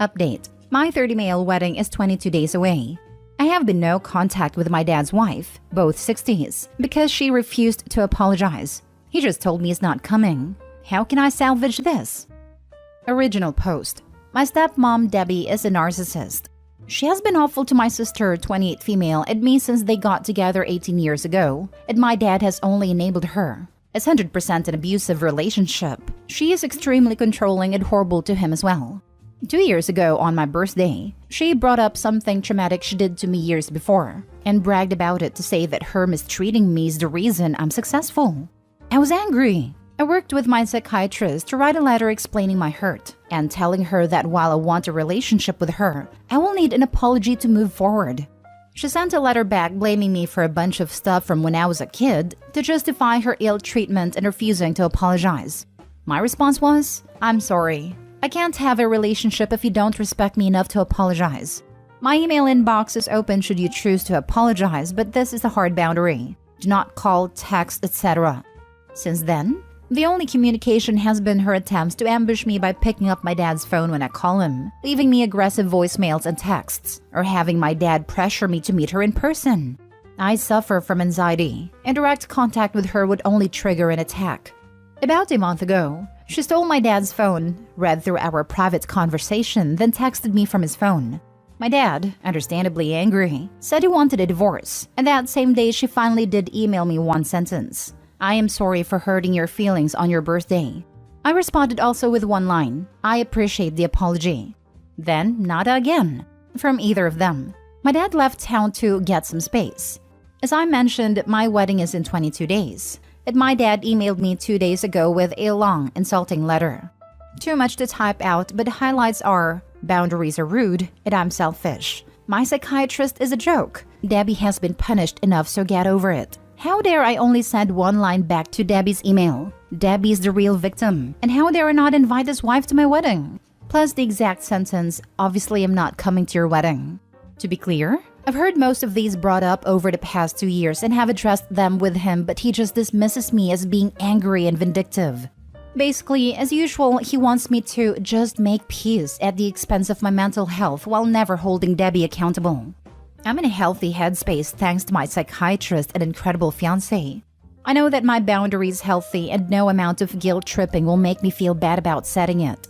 Update. My 30 male wedding is 22 days away. I have been no contact with my dad's wife, both 60s, because she refused to apologize. He just told me he's not coming. How can I salvage this? Original post. My stepmom, Debbie, is a narcissist. She has been awful to my sister, 28 female, and me since they got together 18 years ago, and my dad has only enabled her. It's 100% an abusive relationship. She is extremely controlling and horrible to him as well. 2 years ago on my birthday, she brought up something traumatic she did to me years before and bragged about it to say that her mistreating me is the reason I'm successful. I was angry. I worked with my psychiatrist to write a letter explaining my hurt and telling her that while I want a relationship with her, I will need an apology to move forward. She sent a letter back blaming me for a bunch of stuff from when I was a kid to justify her ill treatment and refusing to apologize. My response was, I'm sorry. I can't have a relationship if you don't respect me enough to apologize. My email inbox is open should you choose to apologize, but this is a hard boundary. Do not call, text, etc. Since then, the only communication has been her attempts to ambush me by picking up my dad's phone when I call him, leaving me aggressive voicemails and texts, or having my dad pressure me to meet her in person. I suffer from anxiety, and direct contact with her would only trigger an attack. About a month ago, she stole my dad's phone, read through our private conversation, then texted me from his phone. My dad, understandably angry, said he wanted a divorce, and that same day she finally did email me one sentence. I am sorry for hurting your feelings on your birthday. I responded also with one line, I appreciate the apology. Then, nada again, from either of them. My dad left town to get some space. As I mentioned, my wedding is in 22 days. And my dad emailed me 2 days ago with a long, insulting letter. Too much to type out, but the highlights are, boundaries are rude, and I'm selfish. My psychiatrist is a joke. Debbie has been punished enough, so get over it. How dare I only send one line back to Debbie's email? Debbie's the real victim. And how dare I not invite his wife to my wedding? Plus the exact sentence, obviously I'm not coming to your wedding. To be clear, I've heard most of these brought up over the past 2 years and have addressed them with him, but he just dismisses me as being angry and vindictive. Basically, as usual, he wants me to just make peace at the expense of my mental health while never holding Debbie accountable. I'm in a healthy headspace thanks to my psychiatrist and incredible fiancé. I know that my boundary is healthy and no amount of guilt tripping will make me feel bad about setting it.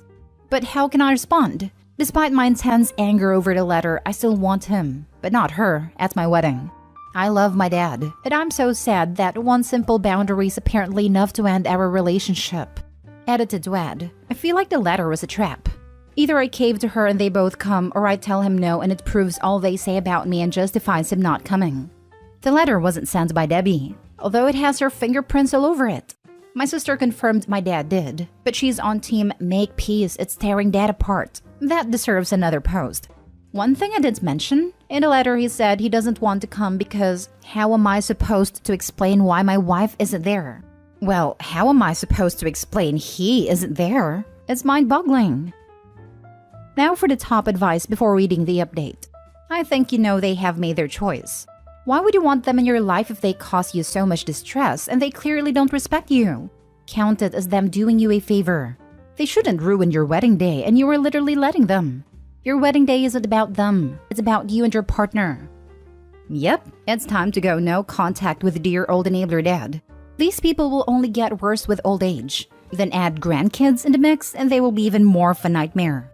But how can I respond? Despite my intense anger over the letter, I still want him, but not her, at my wedding. I love my dad, and I'm so sad that one simple boundary is apparently enough to end our relationship. Edited to add, I feel like the letter was a trap. Either I cave to her and they both come, or I tell him no and it proves all they say about me and justifies him not coming. The letter wasn't sent by Debbie, although it has her fingerprints all over it. My sister confirmed my dad did, but she's on team make peace, it's tearing dad apart. That deserves another post. One thing I didn't mention, in the letter he said he doesn't want to come because how am I supposed to explain why my wife isn't there? Well, how am I supposed to explain he isn't there? It's mind-boggling. Now for the top advice before reading the update. I think you know they have made their choice. Why would you want them in your life if they cause you so much distress and they clearly don't respect you? Count it as them doing you a favor. They shouldn't ruin your wedding day and you are literally letting them. Your wedding day isn't about them, it's about you and your partner. Yep, it's time to go no contact with dear old enabler dad. These people will only get worse with old age. Then add grandkids in the mix and they will be even more of a nightmare.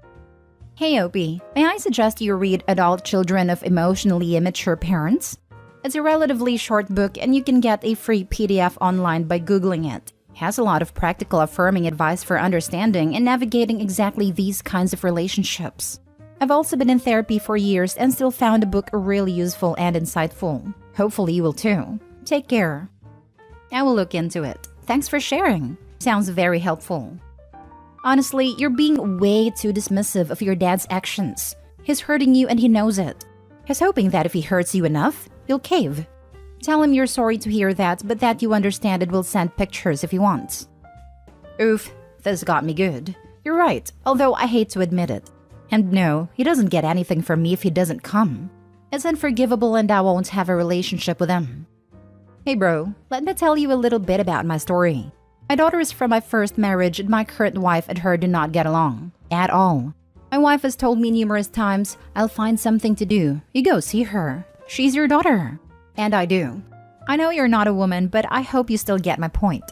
Hey Opie, may I suggest you read Adult Children of Emotionally Immature Parents? It's a relatively short book and you can get a free PDF online by Googling it. It has a lot of practical affirming advice for understanding and navigating exactly these kinds of relationships. I've also been in therapy for years and still found the book really useful and insightful. Hopefully you will too. Take care. I will look into it. Thanks for sharing. Sounds very helpful. Honestly, you're being way too dismissive of your dad's actions. He's hurting you and he knows it. He's hoping that if he hurts you enough, you'll cave. Tell him you're sorry to hear that, but that you understand and will send pictures if he wants. Oof, this got me good. You're right, although I hate to admit it. And no, he doesn't get anything from me if he doesn't come. It's unforgivable and I won't have a relationship with him. Hey bro, let me tell you a little bit about my story. My daughter is from my first marriage and my current wife and her do not get along. At all. My wife has told me numerous times, I'll find something to do. You go see her. She's your daughter. And I do. I know you're not a woman, but I hope you still get my point.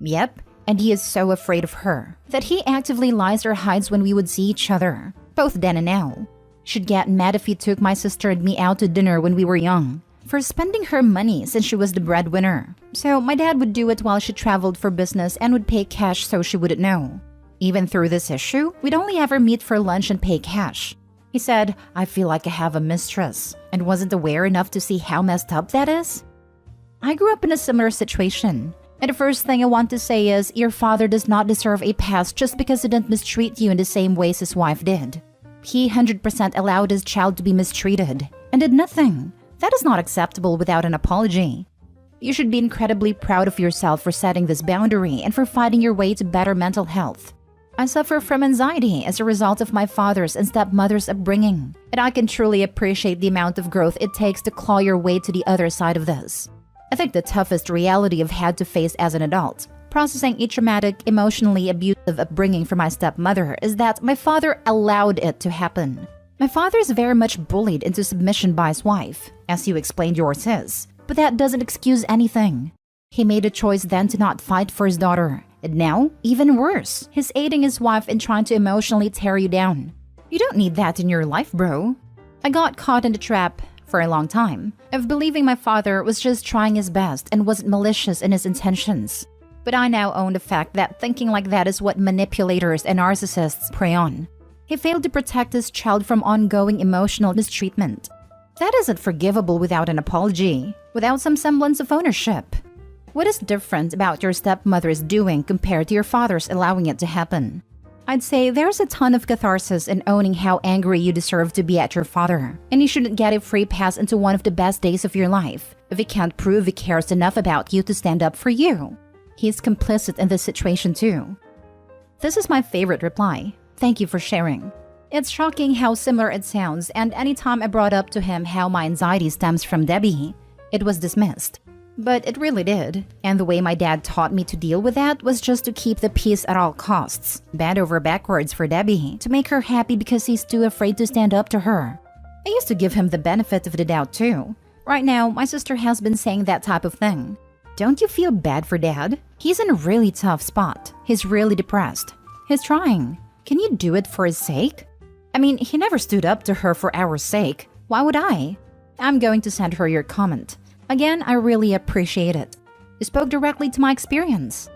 Yep, and he is so afraid of her that he actively lies or hides when we would see each other, both then and now. She'd get mad if he took my sister and me out to dinner when we were young, for spending her money since she was the breadwinner. So my dad would do it while she traveled for business and would pay cash so she wouldn't know. Even through this issue, we'd only ever meet for lunch and pay cash. He said, I feel like I have a mistress, and wasn't aware enough to see how messed up that is. I grew up in a similar situation. And the first thing I want to say is, your father does not deserve a pass just because he didn't mistreat you in the same ways his wife did. He 100% allowed his child to be mistreated and did nothing. That is not acceptable without an apology. You should be incredibly proud of yourself for setting this boundary and for fighting your way to better mental health. I suffer from anxiety as a result of my father's and stepmother's upbringing, and I can truly appreciate the amount of growth it takes to claw your way to the other side of this. I think the toughest reality I've had to face as an adult, processing a traumatic, emotionally abusive upbringing from my stepmother, is that my father allowed it to happen. My father is very much bullied into submission by his wife, as you explained yours is, but that doesn't excuse anything. He made a choice then to not fight for his daughter, and now, even worse, he's aiding his wife in trying to emotionally tear you down. You don't need that in your life, bro. I got caught in the trap, for a long time, of believing my father was just trying his best and wasn't malicious in his intentions. But I now own the fact that thinking like that is what manipulators and narcissists prey on. He failed to protect his child from ongoing emotional mistreatment. That isn't forgivable without an apology, without some semblance of ownership. What is different about your stepmother's doing compared to your father's allowing it to happen? I'd say there's a ton of catharsis in owning how angry you deserve to be at your father, and you shouldn't get a free pass into one of the best days of your life if he can't prove he cares enough about you to stand up for you. He's complicit in this situation too. This is my favorite reply. Thank you for sharing. It's shocking how similar it sounds, and anytime I brought up to him how my anxiety stems from Debbie, it was dismissed. But it really did, and the way my dad taught me to deal with that was just to keep the peace at all costs, bend over backwards for Debbie, to make her happy because he's too afraid to stand up to her. I used to give him the benefit of the doubt too. Right now, my sister has been saying that type of thing. Don't you feel bad for Dad? He's in a really tough spot. He's really depressed. He's trying. Can you do it for his sake? I mean, he never stood up to her for our sake. Why would I? I'm going to send her your comment. Again, I really appreciate it. You spoke directly to my experience.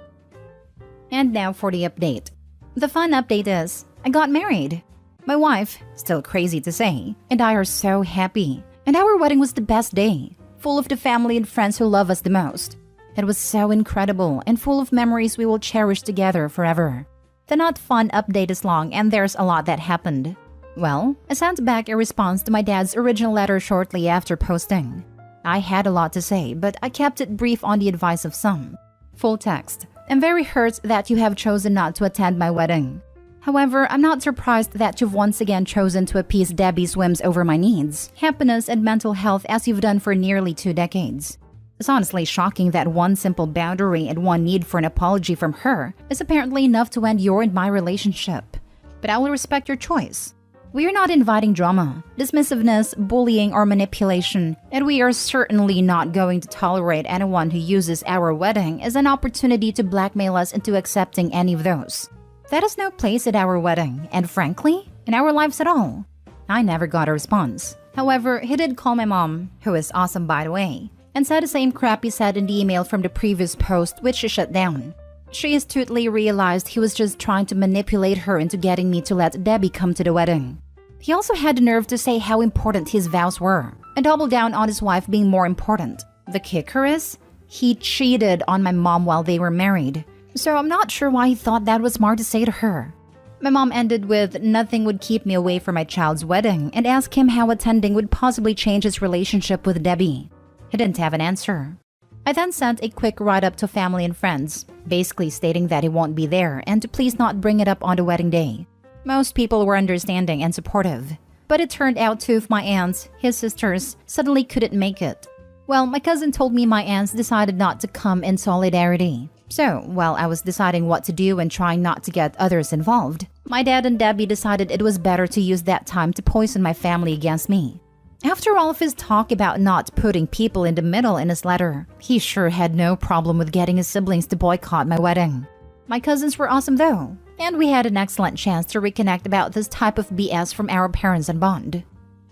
And now for the update. The fun update is, I got married. My wife, still crazy to say, and I are so happy. And our wedding was the best day, full of the family and friends who love us the most. It was so incredible and full of memories we will cherish together forever. The not fun update is long and there's a lot that happened. Well, I sent back a response to my dad's original letter shortly after posting. I had a lot to say, but I kept it brief on the advice of some. Full text. I'm very hurt that you have chosen not to attend my wedding. However, I'm not surprised that you've once again chosen to appease Debbie's whims over my needs, happiness, and mental health as you've done for nearly 2 decades. It's honestly shocking that one simple boundary and one need for an apology from her is apparently enough to end your and my relationship. But I will respect your choice. We are not inviting drama, dismissiveness, bullying, or manipulation, and we are certainly not going to tolerate anyone who uses our wedding as an opportunity to blackmail us into accepting any of those. That has no place at our wedding, and frankly, in our lives at all. I never got a response. However, he did call my mom, who is awesome by the way, and said the same crap he said in the email from the previous post, which she shut down. She astutely realized he was just trying to manipulate her into getting me to let Debbie come to the wedding. He also had the nerve to say how important his vows were, and double down on his wife being more important. The kicker is, he cheated on my mom while they were married, so I'm not sure why he thought that was smart to say to her. My mom ended with, nothing would keep me away from my child's wedding, and asked him how attending would possibly change his relationship with Debbie. He didn't have an answer. I then sent a quick write-up to family and friends, basically stating that he won't be there and to please not bring it up on the wedding day. Most people were understanding and supportive, but it turned out 2 of my aunts, his sisters, suddenly couldn't make it. Well, my cousin told me my aunts decided not to come in solidarity. So, while I was deciding what to do and trying not to get others involved, My dad and Debbie decided it was better to use that time to poison my family against me. After all of his talk about not putting people in the middle in his letter, he sure had no problem with getting his siblings to boycott my wedding. My cousins were awesome though, and we had an excellent chance to reconnect about this type of BS from our parents and bond.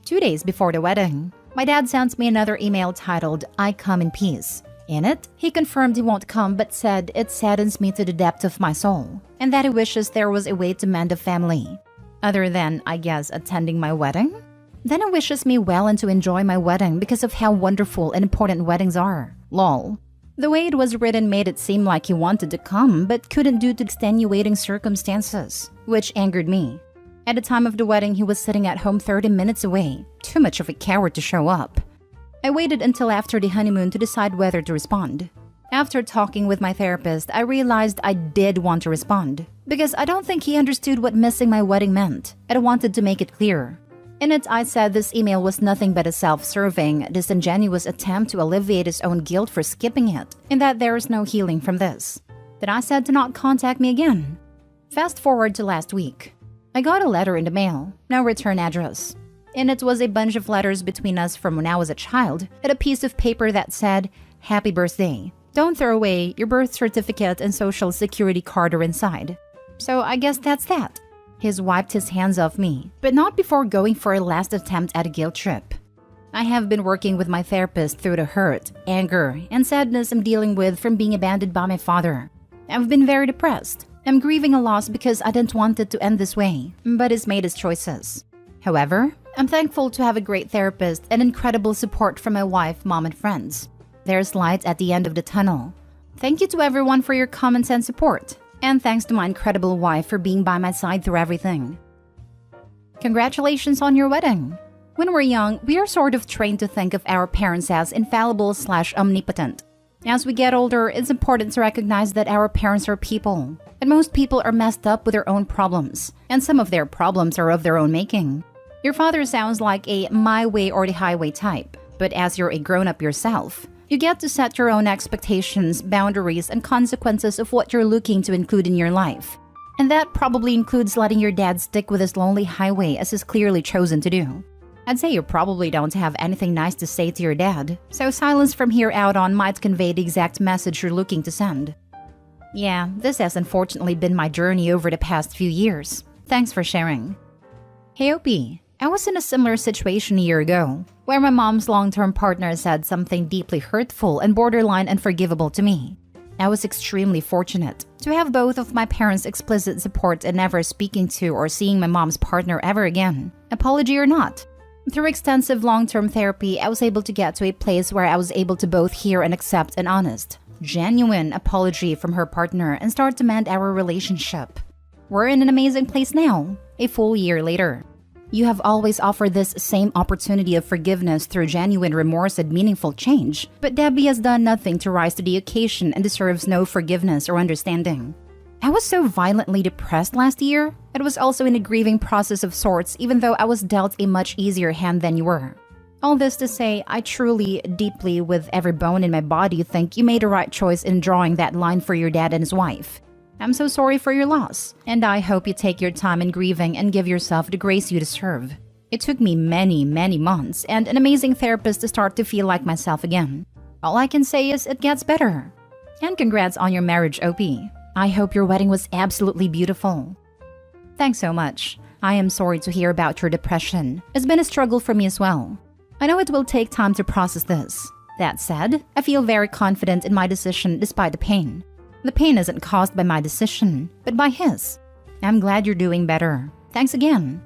2 days before the wedding, my dad sent me another email titled, "I come in peace." In it, he confirmed he won't come but said it saddens me to the depth of my soul, and that he wishes there was a way to mend a family. Other than, I guess, attending my wedding? Then he wishes me well and to enjoy my wedding because of how wonderful and important weddings are. Lol. The way it was written made it seem like he wanted to come but couldn't due to extenuating circumstances, which angered me. At the time of the wedding, he was sitting at home 30 minutes away, too much of a coward to show up. I waited until after the honeymoon to decide whether to respond. After talking with my therapist, I realized I did want to respond, because I don't think he understood what missing my wedding meant, and I wanted to make it clear. In it, I said this email was nothing but a self-serving, disingenuous attempt to alleviate his own guilt for skipping it, and that there is no healing from this. Then I said to not contact me again. Fast forward to last week. I got a letter in the mail, no return address. In it was a bunch of letters between us from when I was a child, and a piece of paper that said, "Happy birthday. Don't throw away, your birth certificate and social security card are inside." So I guess that's that. He's wiped his hands off me, but not before going for a last attempt at a guilt trip. I have been working with my therapist through the hurt, anger, and sadness I'm dealing with from being abandoned by my father. I've been very depressed. I'm grieving a loss because I didn't want it to end this way, but he's made his choices. However, I'm thankful to have a great therapist and incredible support from my wife, mom, and friends. There's light at the end of the tunnel. Thank you to everyone for your comments and support. And thanks to my incredible wife for being by my side through everything. Congratulations on your wedding. When we're young, we are sort of trained to think of our parents as infallible/omnipotent. As we get older, it's important to recognize that our parents are people. And most people are messed up with their own problems. And some of their problems are of their own making. Your father sounds like a my way or the highway type. But as you're a grown-up yourself, you get to set your own expectations, boundaries, and consequences of what you're looking to include in your life. And that probably includes letting your dad stick with his lonely highway as he's clearly chosen to do. I'd say you probably don't have anything nice to say to your dad, so silence from here out on might convey the exact message you're looking to send. Yeah, this has unfortunately been my journey over the past few years. Thanks for sharing. Hey Opie, I was in a similar situation a year ago, where my mom's long-term partner said something deeply hurtful and borderline unforgivable to me. I was extremely fortunate to have both of my parents' explicit support and never speaking to or seeing my mom's partner ever again, apology or not. Through extensive long-term therapy, I was able to get to a place where I was able to both hear and accept an honest, genuine apology from her partner and start to mend our relationship. We're in an amazing place now, a full year later. You have always offered this same opportunity of forgiveness through genuine remorse and meaningful change, but Debbie has done nothing to rise to the occasion and deserves no forgiveness or understanding. I was so violently depressed last year. It was also in a grieving process of sorts, even though I was dealt a much easier hand than you were. All this to say, I truly, deeply, with every bone in my body, think you made the right choice in drawing that line for your dad and his wife. I'm so sorry for your loss, and I hope you take your time in grieving and give yourself the grace you deserve. It took me many, many months and an amazing therapist to start to feel like myself again. All I can say is it gets better. And congrats on your marriage, Opie. I hope your wedding was absolutely beautiful. Thanks so much. I am sorry to hear about your depression. It's been a struggle for me as well. I know it will take time to process this. That said, I feel very confident in my decision despite the pain. The pain isn't caused by my decision, but by his. I'm glad you're doing better. Thanks again.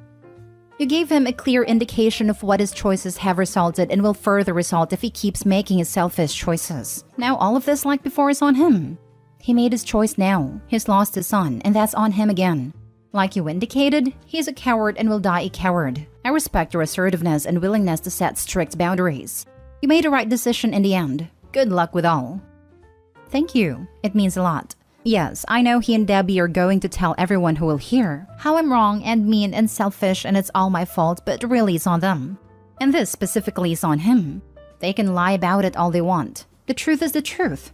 You gave him a clear indication of what his choices have resulted and will further result if he keeps making his selfish choices. Now all of this like before is on him. He made his choice now. He's lost his son, and that's on him again. Like you indicated, he's a coward and will die a coward. I respect your assertiveness and willingness to set strict boundaries. You made the right decision in the end. Good luck with all. Thank you. It means a lot. Yes, I know he and Debbie are going to tell everyone who will hear how I'm wrong and mean and selfish and it's all my fault, but really it's on them. And this specifically is on him. They can lie about it all they want. The truth is the truth.